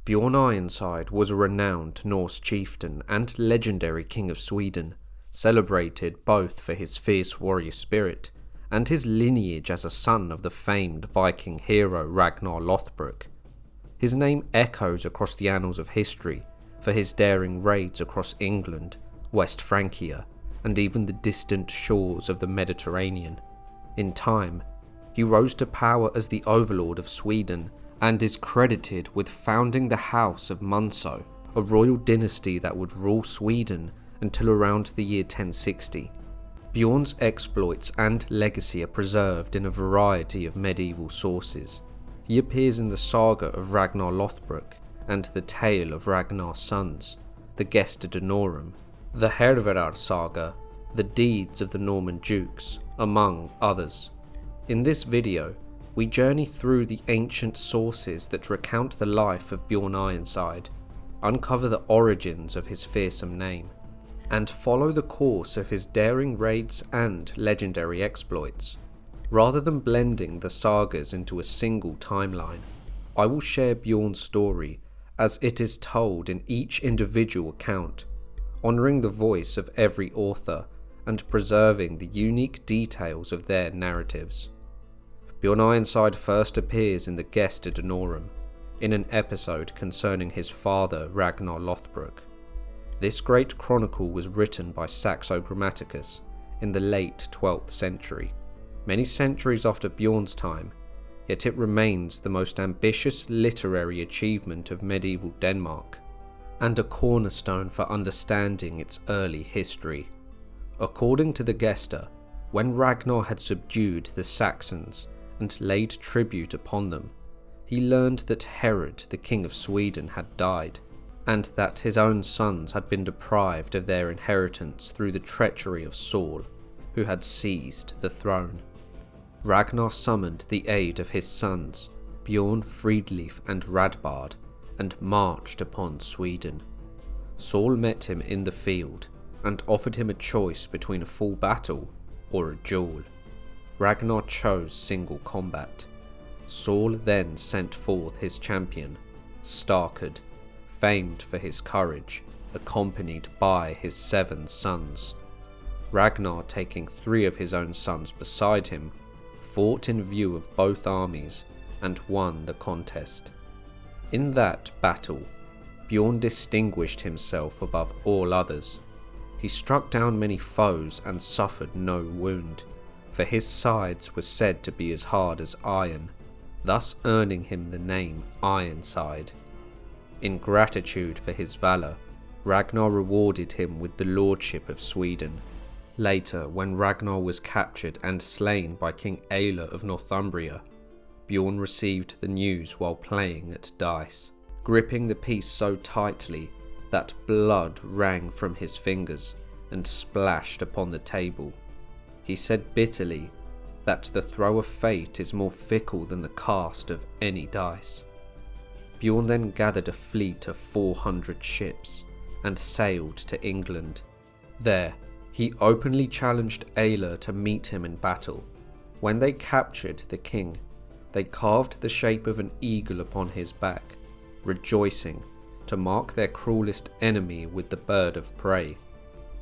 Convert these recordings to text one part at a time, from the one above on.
Bjorn Ironside was a renowned Norse chieftain and legendary king of Sweden, celebrated both for his fierce warrior spirit and his lineage as a son of the famed Viking hero Ragnar Lothbrok. His name echoes across the annals of history for his daring raids across England, West Francia, and even the distant shores of the Mediterranean. In time, he rose to power as the overlord of Sweden and is credited with founding the House of Munsö, a royal dynasty that would rule Sweden until around the year 1060. Bjorn's exploits and legacy are preserved in a variety of medieval sources. He appears in the saga of Ragnar Lothbrok and the tale of Ragnar's sons, the Gesta Danorum, the Hervarar Saga, the deeds of the Norman dukes, among others. In this video, we journey through the ancient sources that recount the life of Bjorn Ironside, uncover the origins of his fearsome name, and follow the course of his daring raids and legendary exploits. Rather than blending the sagas into a single timeline, I will share Bjorn's story as it is told in each individual account, honouring the voice of every author and preserving the unique details of their narratives. Bjorn Ironside first appears in the Gesta Danorum, in an episode concerning his father Ragnar Lothbrok. This great chronicle was written by Saxo Grammaticus in the late 12th century, many centuries after Bjorn's time, yet it remains the most ambitious literary achievement of medieval Denmark, and a cornerstone for understanding its early history. According to the Gesta, when Ragnar had subdued the Saxons and laid tribute upon them, he learned that Herod, the king of Sweden, had died, and that his own sons had been deprived of their inheritance through the treachery of Saul, who had seized the throne. Ragnar summoned the aid of his sons, Bjorn, Fridleif and Radbard, and marched upon Sweden. Saul met him in the field, and offered him a choice between a full battle or a duel. Ragnar chose single combat. Saul then sent forth his champion, Starkad, famed for his courage, accompanied by his 7 sons. Ragnar, taking 3 of his own sons beside him, fought in view of both armies and won the contest. In that battle, Bjorn distinguished himself above all others. He struck down many foes and suffered no wound, for his sides were said to be as hard as iron, thus earning him the name Ironside. In gratitude for his valour, Ragnar rewarded him with the lordship of Sweden. Later, when Ragnar was captured and slain by King Aelle of Northumbria, Bjorn received the news while playing at dice, gripping the piece so tightly that blood rang from his fingers and splashed upon the table. He said bitterly that the throw of fate is more fickle than the cast of any dice. Bjorn then gathered a fleet of 400 ships and sailed to England. There, he openly challenged Aelle to meet him in battle. When they captured the king, they carved the shape of an eagle upon his back, rejoicing to mark their cruelest enemy with the bird of prey.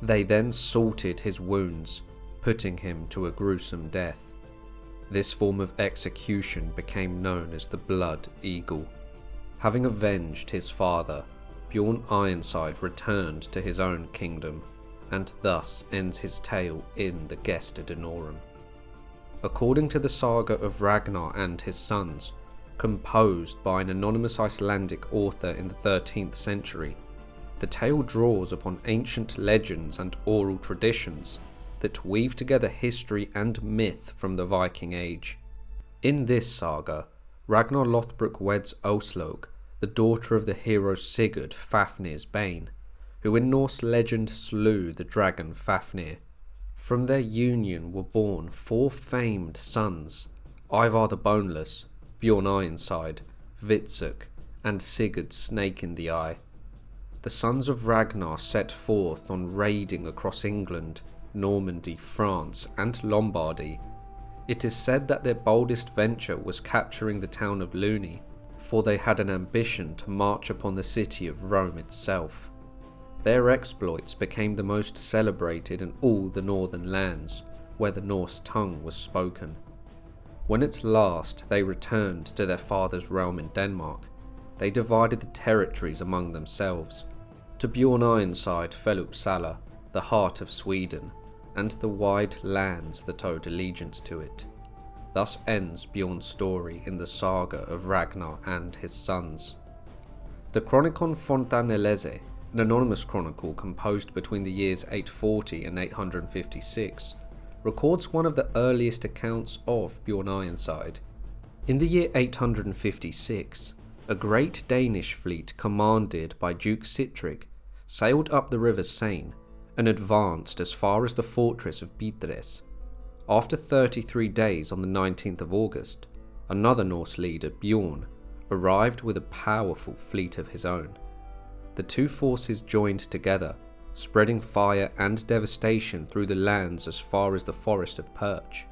They then salted his wounds, putting him to a gruesome death. This form of execution became known as the Blood Eagle. Having avenged his father, Bjorn Ironside returned to his own kingdom, and thus ends his tale in the Gesta Danorum. According to the saga of Ragnar and his sons, composed by an anonymous Icelandic author in the 13th century, the tale draws upon ancient legends and oral traditions that weave together history and myth from the Viking Age. In this saga, Ragnar Lothbrok weds Åslaug, the daughter of the hero Sigurd, Fafnir's bane, who in Norse legend slew the dragon Fafnir. From their union were born 4 famed sons, Ivar the Boneless, Bjorn Ironside, Hvitserk, and Sigurd Snake in the Eye. The sons of Ragnar set forth on raiding across England, Normandy, France, and Lombardy. It is said that their boldest venture was capturing the town of Luni, for they had an ambition to march upon the city of Rome itself. Their exploits became the most celebrated in all the northern lands where the Norse tongue was spoken. When at last they returned to their father's realm in Denmark, they divided the territories among themselves. To Bjorn Ironside fell Uppsala, the heart of Sweden, and the wide lands that owed allegiance to it. Thus ends Bjorn's story in the saga of Ragnar and his sons. The Chronicon Fontanellense, an anonymous chronicle composed between the years 840 and 856, records one of the earliest accounts of Bjorn Ironside. In the year 856, a great Danish fleet commanded by Duke Sihtric sailed up the river Seine and advanced as far as the fortress of Bidres. After 33 days on the 19th of August, another Norse leader, Bjorn, arrived with a powerful fleet of his own. The two forces joined together, spreading fire and devastation through the lands as far as the Forest of Perch.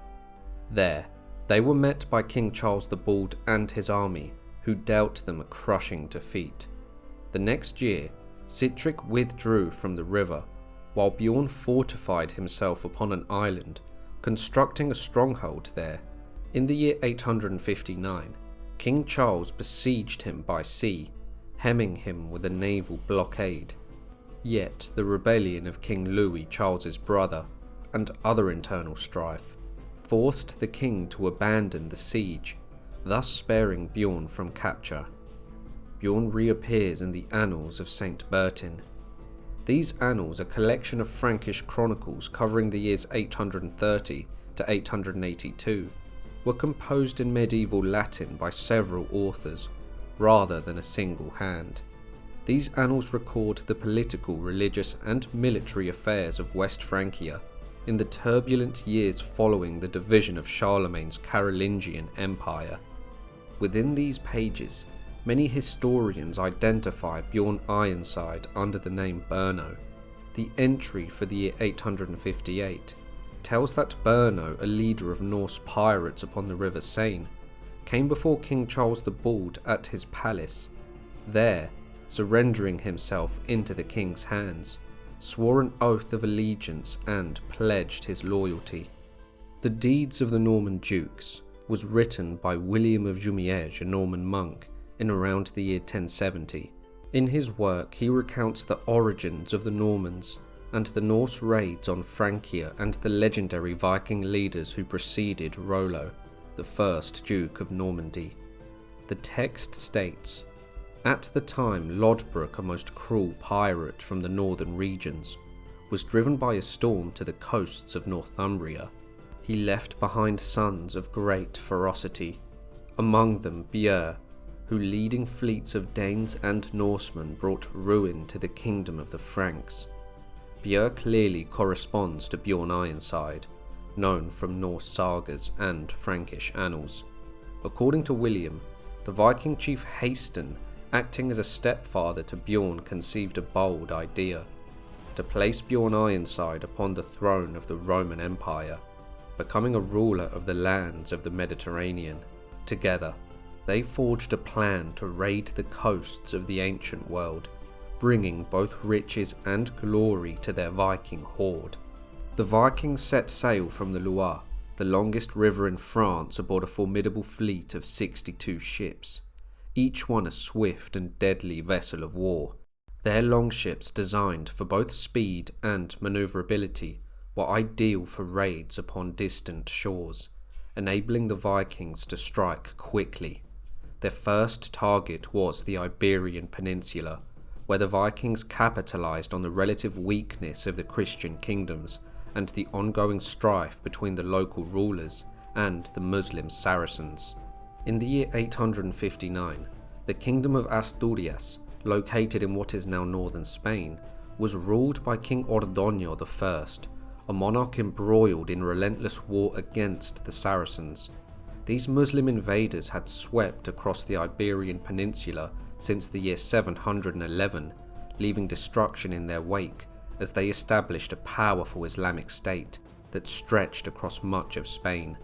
There, they were met by King Charles the Bald and his army, who dealt them a crushing defeat. The next year, Sihtric withdrew from the river, while Bjorn fortified himself upon an island, constructing a stronghold there. In the year 859, King Charles besieged him by sea, hemming him with a naval blockade. Yet the rebellion of King Louis, Charles's brother, and other internal strife forced the king to abandon the siege, thus sparing Bjorn from capture. Bjorn reappears in the Annals of St. Bertin. These annals, a collection of Frankish chronicles covering the years 830 to 882, were composed in medieval Latin by several authors, rather than a single hand. These annals record the political, religious and military affairs of West Francia in the turbulent years following the division of Charlemagne's Carolingian Empire. Within these pages, many historians identify Bjorn Ironside under the name Berno. The entry for the year 858 tells that Berno, a leader of Norse pirates upon the river Seine, came before King Charles the Bald at his palace. There, surrendering himself into the king's hands, swore an oath of allegiance and pledged his loyalty. The Deeds of the Norman Dukes was written by William of Jumièges, a Norman monk, in around the year 1070. In his work he recounts the origins of the Normans and the Norse raids on Francia and the legendary Viking leaders who preceded Rollo, the first Duke of Normandy. The text states, "At the time Lodbrok, a most cruel pirate from the northern regions, was driven by a storm to the coasts of Northumbria. He left behind sons of great ferocity, among them Björn, who leading fleets of Danes and Norsemen brought ruin to the kingdom of the Franks." Björn clearly corresponds to Bjorn Ironside, known from Norse sagas and Frankish annals. According to William, the Viking chief Haston, acting as a stepfather to Bjorn, conceived a bold idea: to place Bjorn Ironside upon the throne of the Roman Empire, becoming a ruler of the lands of the Mediterranean. Together, they forged a plan to raid the coasts of the ancient world, bringing both riches and glory to their Viking horde. The Vikings set sail from the Loire, the longest river in France, aboard a formidable fleet of 62 ships, each one a swift and deadly vessel of war. Their longships, designed for both speed and maneuverability, were ideal for raids upon distant shores, enabling the Vikings to strike quickly. Their first target was the Iberian Peninsula, where the Vikings capitalized on the relative weakness of the Christian kingdoms and the ongoing strife between the local rulers and the Muslim Saracens. In the year 859, the kingdom of Asturias, located in what is now northern Spain, was ruled by King Ordoño I, a monarch embroiled in relentless war against the Saracens. These Muslim invaders had swept across the Iberian Peninsula since the year 711, leaving destruction in their wake as they established a powerful Islamic state that stretched across much of Spain.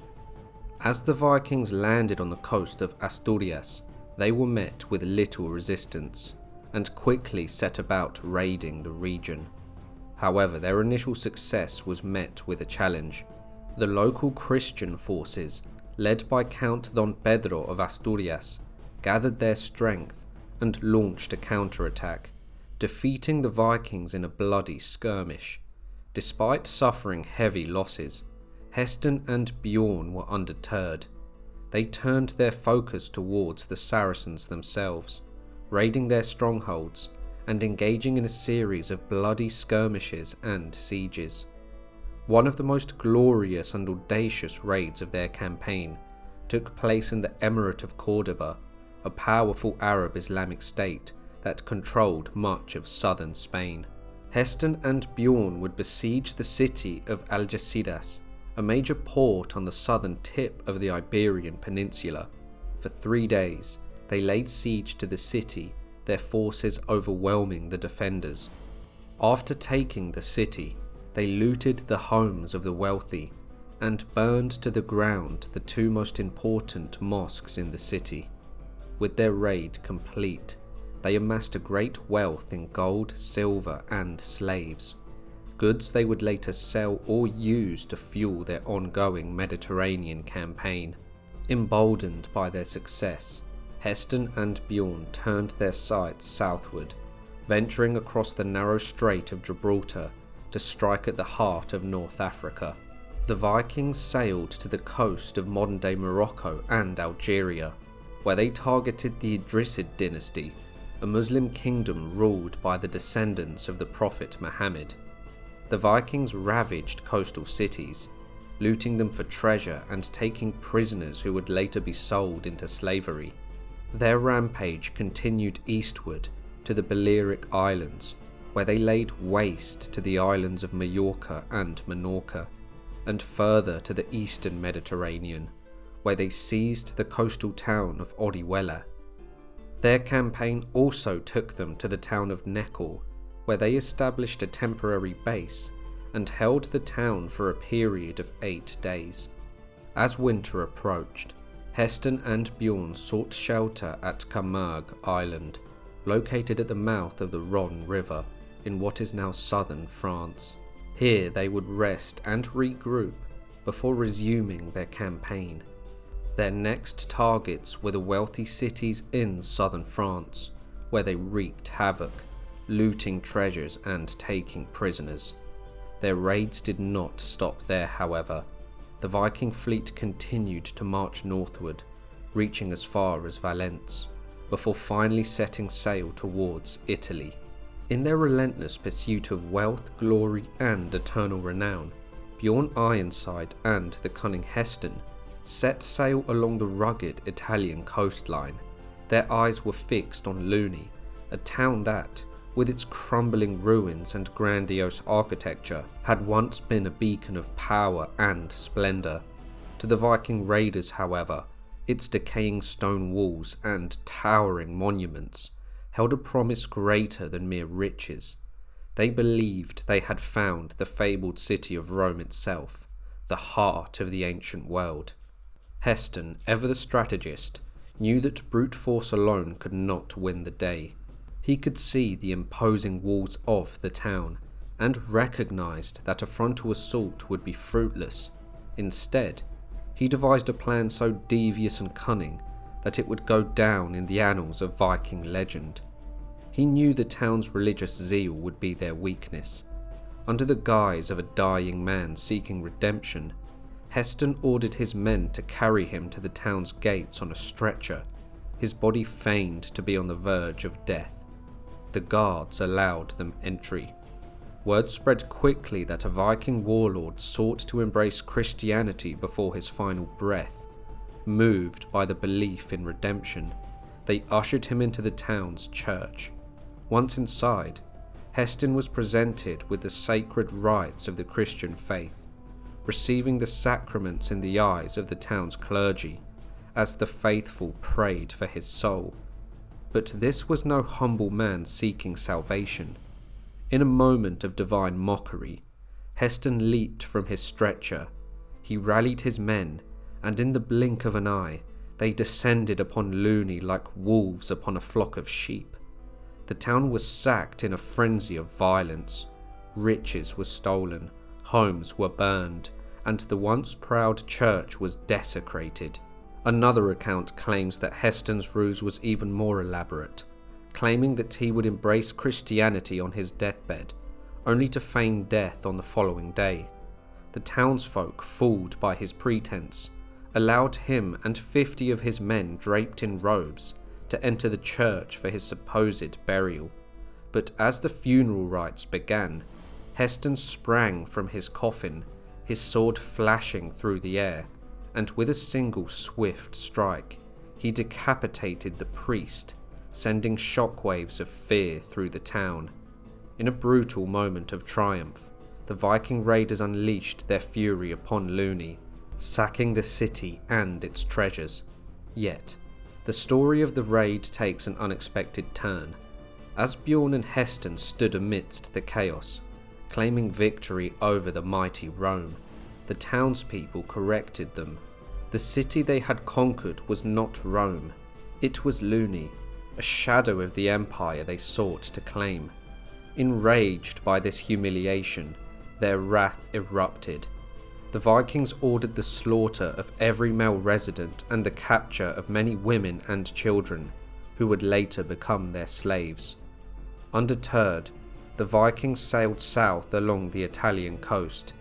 As the Vikings landed on the coast of Asturias, They were met with little resistance, and quickly set about raiding the region. However, their initial success was met with a challenge. The local Christian forces, led by Count Don Pedro of Asturias, gathered their strength and launched a counterattack, defeating the Vikings in a bloody skirmish. Despite suffering heavy losses, Heston and Bjorn were undeterred. They turned their focus towards the Saracens themselves, raiding their strongholds and engaging in a series of bloody skirmishes and sieges. One of the most glorious and audacious raids of their campaign took place in the Emirate of Cordoba, a powerful Arab Islamic state that controlled much of southern Spain. Heston and Bjorn would besiege the city of Algeciras, a major port on the southern tip of the Iberian Peninsula. For 3 days, they laid siege to the city, their forces overwhelming the defenders. After taking the city, they looted the homes of the wealthy and burned to the ground the 2 most important mosques in the city. With their raid complete, they amassed a great wealth in gold, silver, and slaves, goods they would later sell or use to fuel their ongoing Mediterranean campaign. Emboldened by their success, Heston and Bjorn turned their sights southward, venturing across the narrow Strait of Gibraltar to strike at the heart of North Africa. The Vikings sailed to the coast of modern-day Morocco and Algeria, where they targeted the Idrisid dynasty, a Muslim kingdom ruled by the descendants of the Prophet Muhammad. The Vikings ravaged coastal cities, looting them for treasure and taking prisoners who would later be sold into slavery. Their rampage continued eastward to the Balearic Islands, where they laid waste to the islands of Majorca and Minorca, and further to the eastern Mediterranean, where they seized the coastal town of Orihuela. Their campaign also took them to the town of Neckel, where they established a temporary base and held the town for a period of 8 days. As winter approached, Heston and Bjorn sought shelter at Camargue Island, located at the mouth of the Rhone River in what is now southern France. Here they would rest and regroup before resuming their campaign. Their next targets were the wealthy cities in southern France, where they wreaked havoc, looting treasures and taking prisoners. Their raids did not stop there, however. The Viking fleet continued to march northward, reaching as far as Valence, before finally setting sail towards Italy. In their relentless pursuit of wealth, glory, and eternal renown, Bjorn Ironside and the cunning Heston set sail along the rugged Italian coastline. Their eyes were fixed on Luni, a town that, with its crumbling ruins and grandiose architecture, had once been a beacon of power and splendour. To the Viking raiders, however, its decaying stone walls and towering monuments held a promise greater than mere riches. They believed they had found the fabled city of Rome itself, the heart of the ancient world. Heston, ever the strategist, knew that brute force alone could not win the day. He could see the imposing walls of the town, and recognised that a frontal assault would be fruitless. Instead, he devised a plan so devious and cunning that it would go down in the annals of Viking legend. He knew the town's religious zeal would be their weakness. Under the guise of a dying man seeking redemption, Heston ordered his men to carry him to the town's gates on a stretcher. His body feigned to be on the verge of death. The guards allowed them entry. Word spread quickly that a Viking warlord sought to embrace Christianity before his final breath. Moved by the belief in redemption, they ushered him into the town's church. Once inside, Heston was presented with the sacred rites of the Christian faith, receiving the sacraments in the eyes of the town's clergy, as the faithful prayed for his soul. But this was no humble man seeking salvation. In a moment of divine mockery, Heston leaped from his stretcher. He rallied his men, and in the blink of an eye, they descended upon Luni like wolves upon a flock of sheep. The town was sacked in a frenzy of violence. Riches were stolen, homes were burned, and the once proud church was desecrated. Another account claims that Heston's ruse was even more elaborate, claiming that he would embrace Christianity on his deathbed, only to feign death on the following day. The townsfolk, fooled by his pretense, allowed him and 50 of his men draped in robes to enter the church for his supposed burial. But as the funeral rites began, Heston sprang from his coffin, his sword flashing through the air, and with a single swift strike, he decapitated the priest, sending shockwaves of fear through the town. In a brutal moment of triumph, the Viking raiders unleashed their fury upon Luni, sacking the city and its treasures. Yet, the story of the raid takes an unexpected turn. As Bjorn and Heston stood amidst the chaos, claiming victory over the mighty Rome, the townspeople corrected them. The city they had conquered was not Rome, it was Luni, a shadow of the empire they sought to claim. Enraged by this humiliation, their wrath erupted. The Vikings ordered the slaughter of every male resident and the capture of many women and children, who would later become their slaves. Undeterred, the Vikings sailed south along the Italian coast.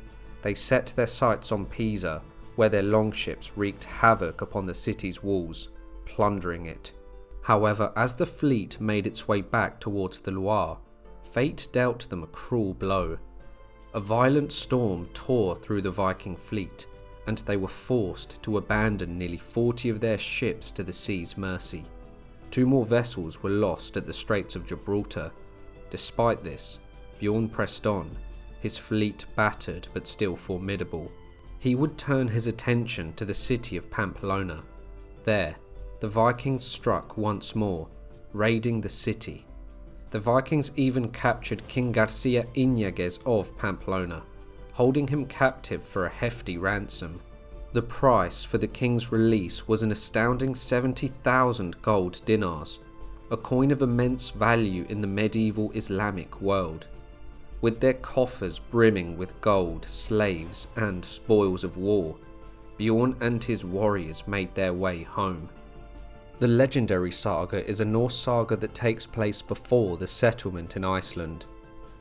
They set their sights on Pisa, where their longships wreaked havoc upon the city's walls, plundering it. However, as the fleet made its way back towards the Loire, fate dealt them a cruel blow. A violent storm tore through the Viking fleet, and they were forced to abandon nearly 40 of their ships to the sea's mercy. 2 more vessels were lost at the Straits of Gibraltar. Despite this, Bjorn pressed on, his fleet battered but still formidable. He would turn his attention to the city of Pamplona. There, the Vikings struck once more, raiding the city. The Vikings even captured King Garcia Iñiguez of Pamplona, holding him captive for a hefty ransom. The price for the king's release was an astounding 70,000 gold dinars, a coin of immense value in the medieval Islamic world. With their coffers brimming with gold, slaves, and spoils of war, Bjorn and his warriors made their way home. The legendary saga is a Norse saga that takes place before the settlement in Iceland.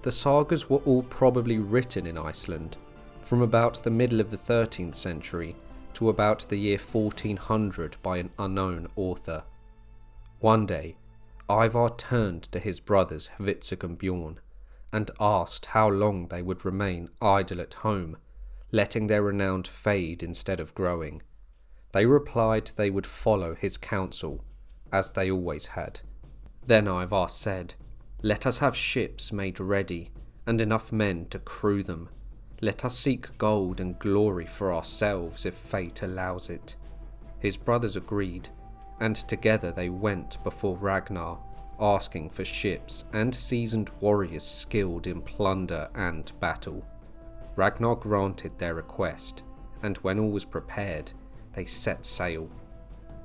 The sagas were all probably written in Iceland, from about the middle of the 13th century to about the year 1400 by an unknown author. One day, Ivar turned to his brothers Hvitserk and Bjorn, and asked how long they would remain idle at home, letting their renown fade instead of growing. They replied they would follow his counsel, as they always had. Then Ivar said, "Let us have ships made ready, and enough men to crew them. Let us seek gold and glory for ourselves if fate allows it." His brothers agreed, and together they went before Ragnar, asking for ships and seasoned warriors skilled in plunder and battle. Ragnar granted their request, and when all was prepared, they set sail.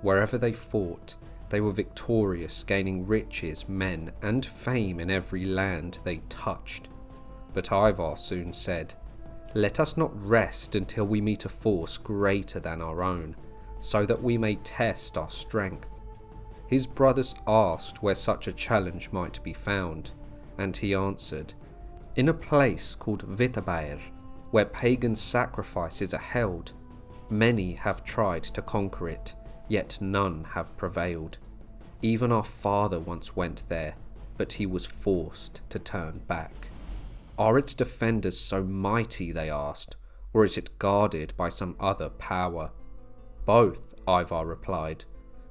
Wherever they fought, they were victorious, gaining riches, men, and fame in every land they touched. But Ivar soon said, "Let us not rest until we meet a force greater than our own, so that we may test our strength." His brothers asked where such a challenge might be found, and he answered, "In a place called Vitabair, where pagan sacrifices are held. Many have tried to conquer it, yet none have prevailed. Even our father once went there, but he was forced to turn back." "Are its defenders so mighty," they asked, "or is it guarded by some other power?" "Both," Ivar replied.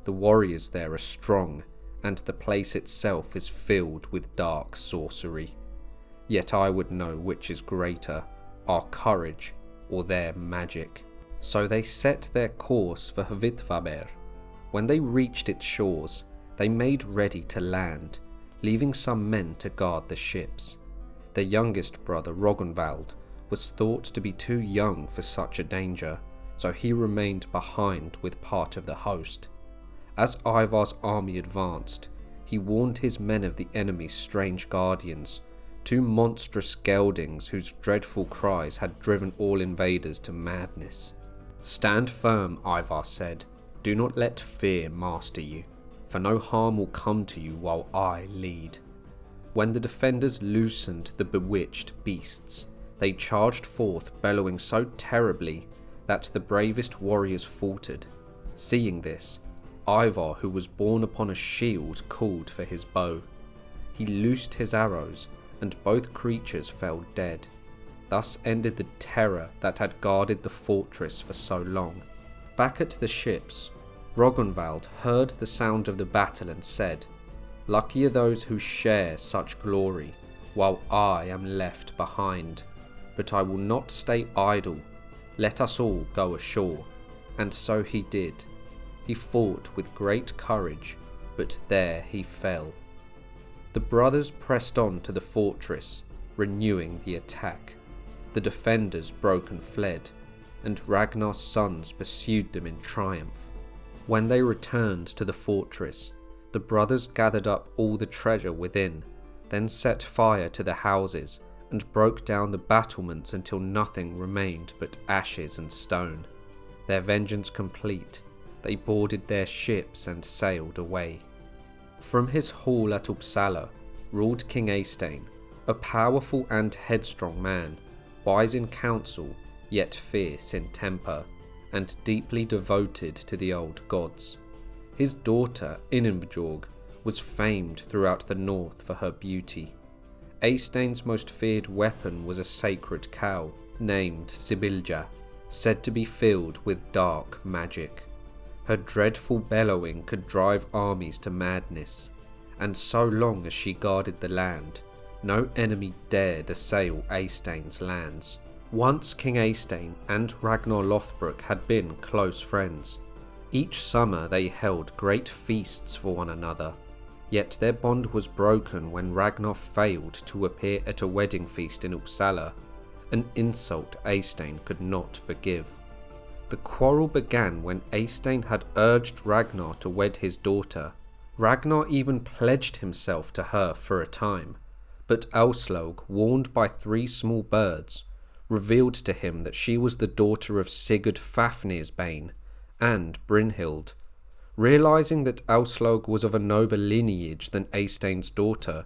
"The warriors there are strong, and the place itself is filled with dark sorcery. Yet I would know which is greater, our courage or their magic." So they set their course for Hvitvaber. When they reached its shores, they made ready to land, leaving some men to guard the ships. Their youngest brother Rognvald was thought to be too young for such a danger, so he remained behind with part of the host. As Ivar's army advanced, he warned his men of the enemy's strange guardians, two monstrous geldings whose dreadful cries had driven all invaders to madness. "Stand firm," Ivar said. "Do not let fear master you, for no harm will come to you while I lead." When the defenders loosened the bewitched beasts, they charged forth, bellowing so terribly that the bravest warriors faltered. Seeing this, Ivar, who was borne upon a shield, called for his bow. He loosed his arrows, and both creatures fell dead. Thus ended the terror that had guarded the fortress for so long. Back at the ships, Rognvald heard the sound of the battle and said, "Lucky are those who share such glory, while I am left behind. But I will not stay idle. Let us all go ashore." And so he did. He fought with great courage, but there he fell. The brothers pressed on to the fortress, renewing the attack. The defenders broke and fled, and Ragnar's sons pursued them in triumph. When they returned to the fortress, the brothers gathered up all the treasure within, then set fire to the houses and broke down the battlements until nothing remained but ashes and stone. Their vengeance complete, they boarded their ships and sailed away. From his hall at Uppsala ruled King Eystein, a powerful and headstrong man, wise in counsel, yet fierce in temper, and deeply devoted to the old gods. His daughter, Inembjorg, was famed throughout the north for her beauty. Eystein's most feared weapon was a sacred cow, named Sibilja, said to be filled with dark magic. Her dreadful bellowing could drive armies to madness, and so long as she guarded the land, no enemy dared assail Eystein's lands. Once King Eystein and Ragnar Lothbrok had been close friends. Each summer they held great feasts for one another, yet their bond was broken when Ragnar failed to appear at a wedding feast in Uppsala, an insult Eystein could not forgive. The quarrel began when Eystein had urged Ragnar to wed his daughter. Ragnar even pledged himself to her for a time, but Aslaug, warned by 3 small birds, revealed to him that she was the daughter of Sigurd Fafnirsbane and Brynhild. Realizing that Aslaug was of a nobler lineage than Eystein's daughter,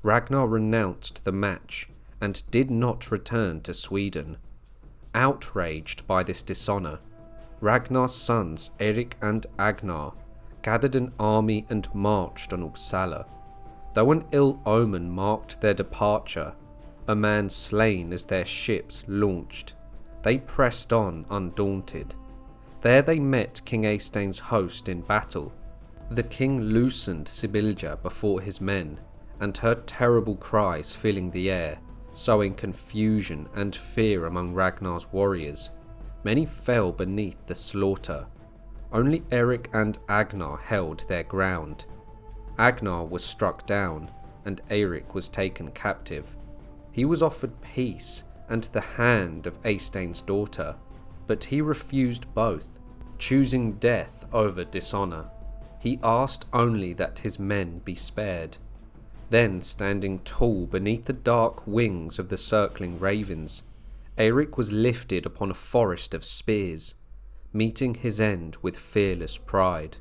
Ragnar renounced the match and did not return to Sweden. Outraged by this dishonour, Ragnar's sons Erik and Agnar gathered an army and marched on Uppsala. Though an ill omen marked their departure, a man slain as their ships launched, they pressed on undaunted. There they met King Eystein's host in battle. The king loosened Sibilja before his men, and heard terrible cries filling the air, sowing confusion and fear among Ragnar's warriors. Many fell beneath the slaughter. Only Erik and Agnar held their ground. Agnar was struck down, and Erik was taken captive. He was offered peace and the hand of Eystein's daughter, but he refused both, choosing death over dishonour. He asked only that his men be spared. Then, standing tall beneath the dark wings of the circling ravens, Erik was lifted upon a forest of spears, meeting his end with fearless pride.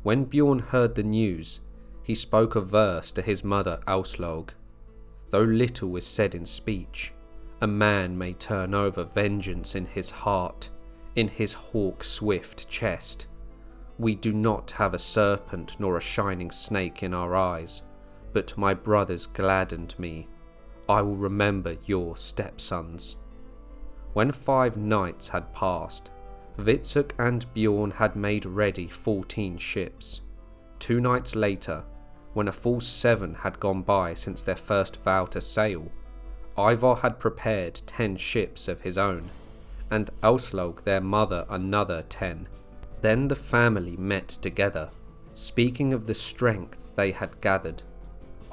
When Bjorn heard the news, he spoke a verse to his mother Aslaug. Though little is said in speech, a man may turn over vengeance in his heart, in his hawk-swift chest. We do not have a serpent nor a shining snake in our eyes, but my brothers gladdened me. I will remember your stepsons. When 5 nights had passed, Hvitserk and Bjorn had made ready 14 ships. 2 nights later, when a full 7 had gone by since their first vow to sail, Ivar had prepared 10 ships of his own, and Aslaug their mother another 10. Then the family met together, speaking of the strength they had gathered.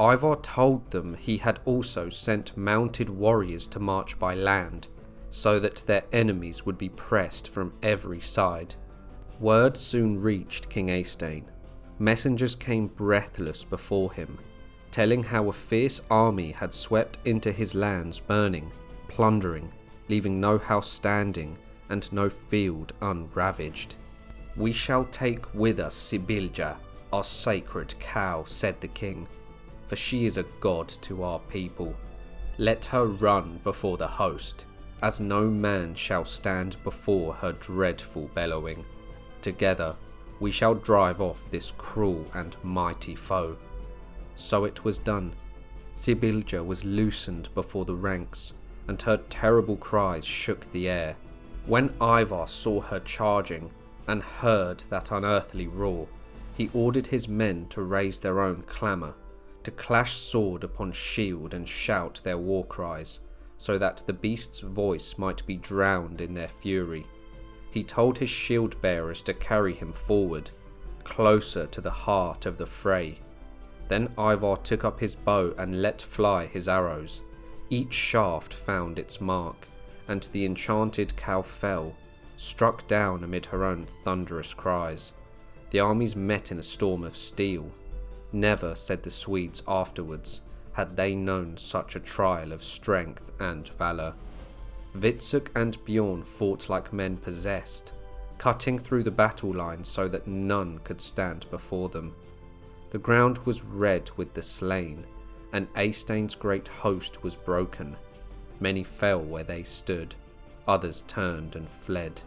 Ivar told them he had also sent mounted warriors to march by land, so that their enemies would be pressed from every side. Word soon reached King Eystein. Messengers came breathless before him, telling how a fierce army had swept into his lands, burning, plundering, leaving no house standing and no field unravaged. "We shall take with us Sibilja, our sacred cow," said the king, "for she is a god to our people. Let her run before the host, as no man shall stand before her dreadful bellowing. Together we shall drive off this cruel and mighty foe." So it was done. Sibilja was loosened before the ranks, and her terrible cries shook the air. When Ivar saw her charging, and heard that unearthly roar, he ordered his men to raise their own clamour, to clash sword upon shield and shout their war cries, so that the beast's voice might be drowned in their fury. He told his shield bearers to carry him forward, closer to the heart of the fray. Then Ivar took up his bow and let fly his arrows. Each shaft found its mark, and the enchanted cow fell, struck down amid her own thunderous cries. The armies met in a storm of steel. Never, said the Swedes afterwards, had they known such a trial of strength and valour. Hvitserk and Bjorn fought like men possessed, cutting through the battle lines so that none could stand before them. The ground was red with the slain, and Eystein's great host was broken. Many fell where they stood, others turned and fled.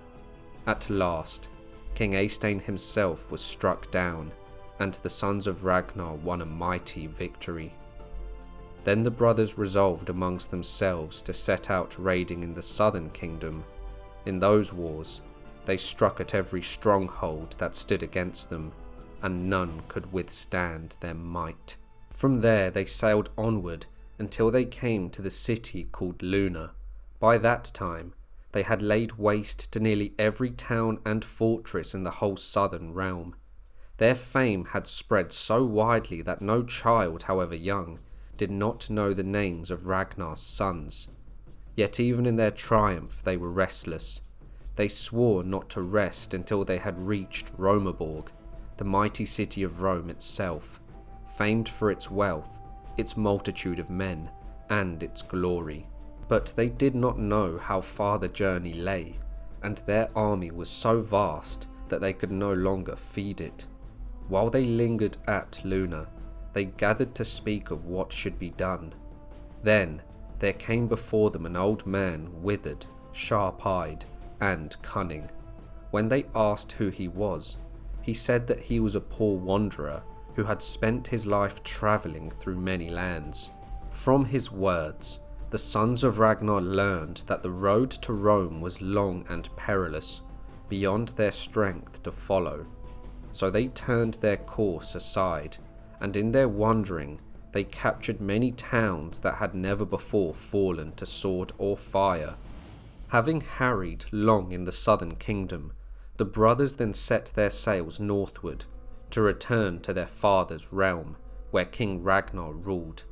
At last, King Eystein himself was struck down, and the sons of Ragnar won a mighty victory. Then the brothers resolved amongst themselves to set out raiding in the southern kingdom. In those wars, they struck at every stronghold that stood against them, and none could withstand their might. From there they sailed onward until they came to the city called Luna. By that time, they had laid waste to nearly every town and fortress in the whole southern realm. Their fame had spread so widely that no child, however young, did not know the names of Ragnar's sons. Yet even in their triumph they were restless. They swore not to rest until they had reached Romaborg, the mighty city of Rome itself, famed for its wealth, its multitude of men, and its glory. But they did not know how far the journey lay, and their army was so vast that they could no longer feed it. While they lingered at Luna, they gathered to speak of what should be done. Then there came before them an old man, withered, sharp-eyed, and cunning. When they asked who he was, he said that he was a poor wanderer who had spent his life travelling through many lands. From his words, the sons of Ragnar learned that the road to Rome was long and perilous, beyond their strength to follow. So they turned their course aside, and in their wandering they captured many towns that had never before fallen to sword or fire. Having harried long in the southern kingdom, the brothers then set their sails northward, to return to their father's realm, where King Ragnar ruled.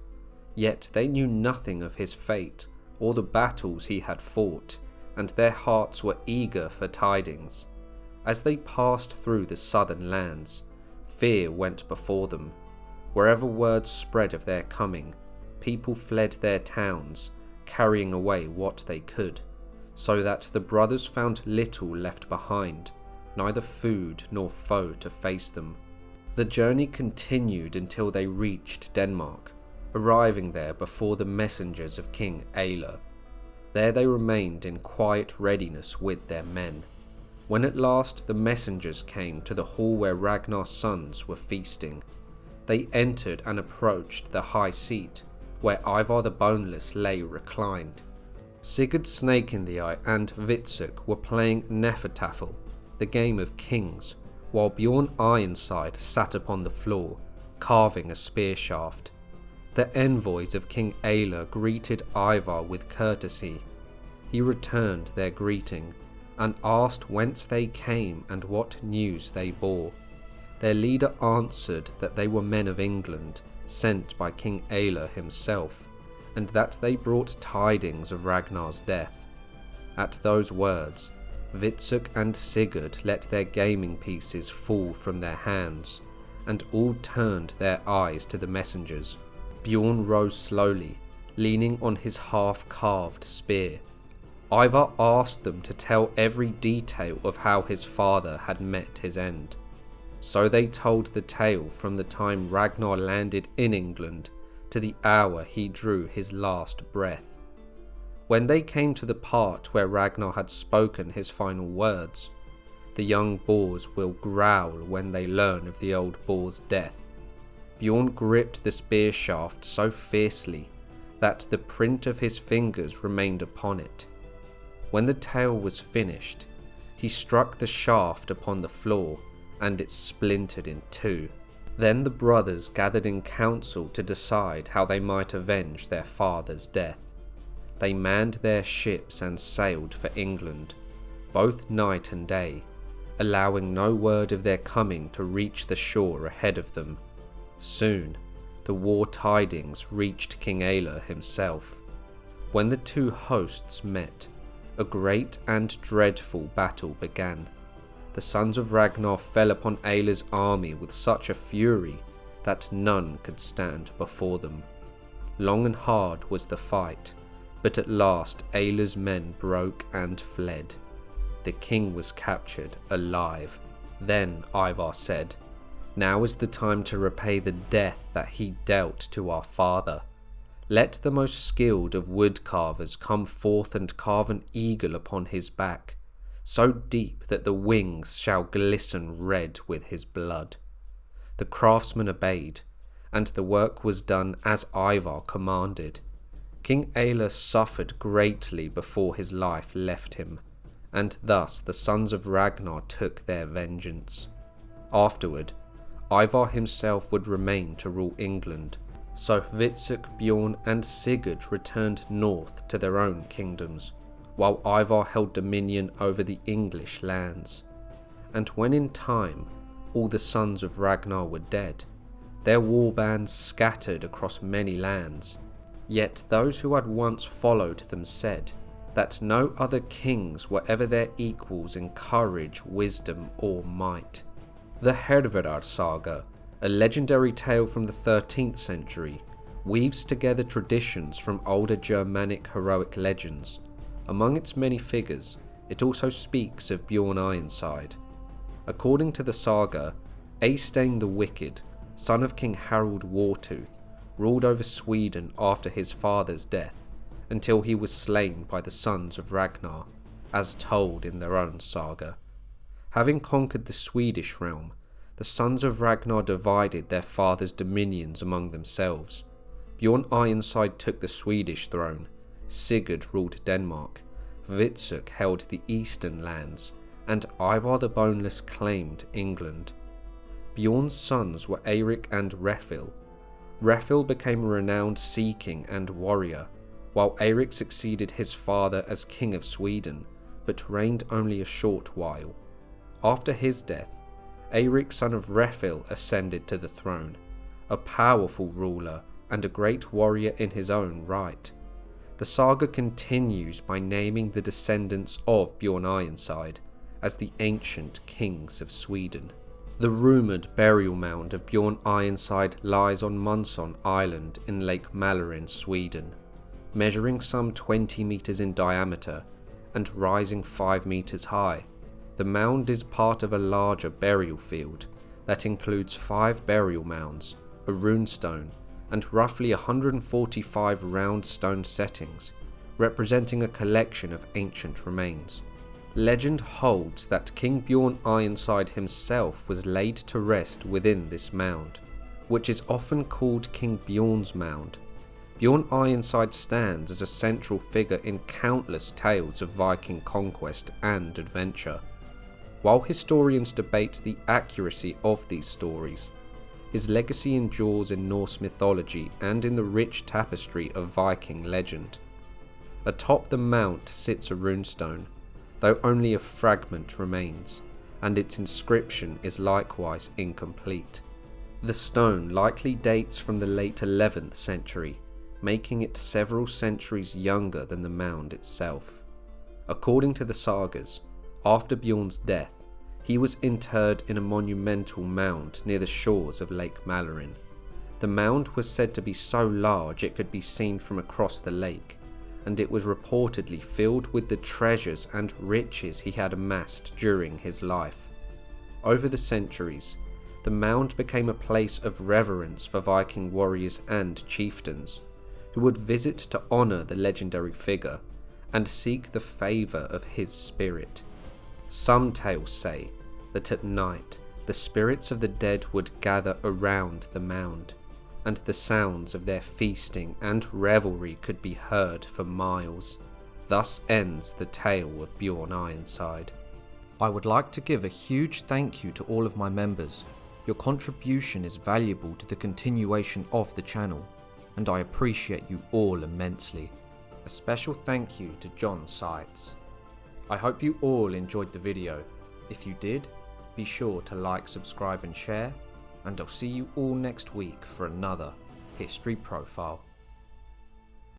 Yet they knew nothing of his fate, or the battles he had fought, and their hearts were eager for tidings. As they passed through the southern lands, fear went before them. Wherever word spread of their coming, people fled their towns, carrying away what they could, so that the brothers found little left behind, neither food nor foe to face them. The journey continued until they reached Denmark, arriving there before the messengers of King Eilert. There they remained in quiet readiness with their men. When at last the messengers came to the hall where Ragnar's sons were feasting, they entered and approached the high seat, where Ivar the Boneless lay reclined. Sigurd Snake in the Eye and Hvitserk were playing Nefertafel, the game of kings, while Björn Ironside sat upon the floor, carving a spear shaft. The envoys of King Eilert greeted Ivar with courtesy. He returned their greeting, and asked whence they came and what news they bore. Their leader answered that they were men of England, sent by King Eilert himself, and that they brought tidings of Ragnar's death. At those words, Witzig and Sigurd let their gaming pieces fall from their hands, and all turned their eyes to the messengers. Bjorn rose slowly, leaning on his half-carved spear. Ivar asked them to tell every detail of how his father had met his end. So they told the tale from the time Ragnar landed in England to the hour he drew his last breath. When they came to the part where Ragnar had spoken his final words, the young boars will growl when they learn of the old boar's death. Bjorn gripped the spear shaft so fiercely that the print of his fingers remained upon it. When the tale was finished, he struck the shaft upon the floor, and it splintered in two. Then the brothers gathered in council to decide how they might avenge their father's death. They manned their ships and sailed for England, both night and day, allowing no word of their coming to reach the shore ahead of them. Soon, the war tidings reached King Aelle himself. When the two hosts met, a great and dreadful battle began. The sons of Ragnar fell upon Aelle's army with such a fury that none could stand before them. Long and hard was the fight, but at last Aelle's men broke and fled. The king was captured alive. Then Ivar said, "Now is the time to repay the death that he dealt to our father. Let the most skilled of wood carvers come forth and carve an eagle upon his back, so deep that the wings shall glisten red with his blood." The craftsmen obeyed, and the work was done as Ivar commanded. King Aelle suffered greatly before his life left him, and thus the sons of Ragnar took their vengeance. Afterward, Ivar himself would remain to rule England, so Witzig, Bjorn and Sigurd returned north to their own kingdoms, while Ivar held dominion over the English lands. And when in time all the sons of Ragnar were dead, their warbands scattered across many lands. Yet those who had once followed them said that no other kings were ever their equals in courage, wisdom or might. The Hervarar Saga, a legendary tale from the 13th century, weaves together traditions from older Germanic heroic legends. Among its many figures, it also speaks of Bjorn Ironside. According to the saga, Eystein the Wicked, son of King Harald Wartooth, ruled over Sweden after his father's death, until he was slain by the sons of Ragnar, as told in their own saga. Having conquered the Swedish realm, the sons of Ragnar divided their father's dominions among themselves. Bjorn Ironside took the Swedish throne, Sigurd ruled Denmark, Witzig held the eastern lands, and Ivar the Boneless claimed England. Bjorn's sons were Eirik and Refil. Refil became a renowned sea king and warrior, while Eirik succeeded his father as king of Sweden, but reigned only a short while. After his death, Eirik, son of Refil, ascended to the throne, a powerful ruler and a great warrior in his own right. The saga continues by naming the descendants of Bjorn Ironside as the ancient kings of Sweden. The rumoured burial mound of Bjorn Ironside lies on Munsö Island in Lake Mälaren, Sweden, measuring some 20 metres in diameter and rising 5 metres high. The mound is part of a larger burial field that includes 5 burial mounds, a runestone, and roughly 145 round stone settings, representing a collection of ancient remains. Legend holds that King Bjorn Ironside himself was laid to rest within this mound, which is often called King Bjorn's Mound. Bjorn Ironside stands as a central figure in countless tales of Viking conquest and adventure. While historians debate the accuracy of these stories, his legacy endures in Norse mythology and in the rich tapestry of Viking legend. Atop the mount sits a runestone, though only a fragment remains, and its inscription is likewise incomplete. The stone likely dates from the late 11th century, making it several centuries younger than the mound itself. According to the sagas, After Bjorn's death, he was interred in a monumental mound near the shores of Lake Mälaren. The mound was said to be so large it could be seen from across the lake, and it was reportedly filled with the treasures and riches he had amassed during his life. Over the centuries, the mound became a place of reverence for Viking warriors and chieftains, who would visit to honour the legendary figure and seek the favour of his spirit. Some tales say that at night the spirits of the dead would gather around the mound, and the sounds of their feasting and revelry could be heard for miles. Thus ends the tale of Bjorn Ironside. I would like to give a huge thank you to all of my members. Your contribution is valuable to the continuation of the channel, and I appreciate you all immensely. A special thank you to John Sites. I hope you all enjoyed the video. If you did, be sure to like, subscribe and share, and I'll see you all next week for another History Profile.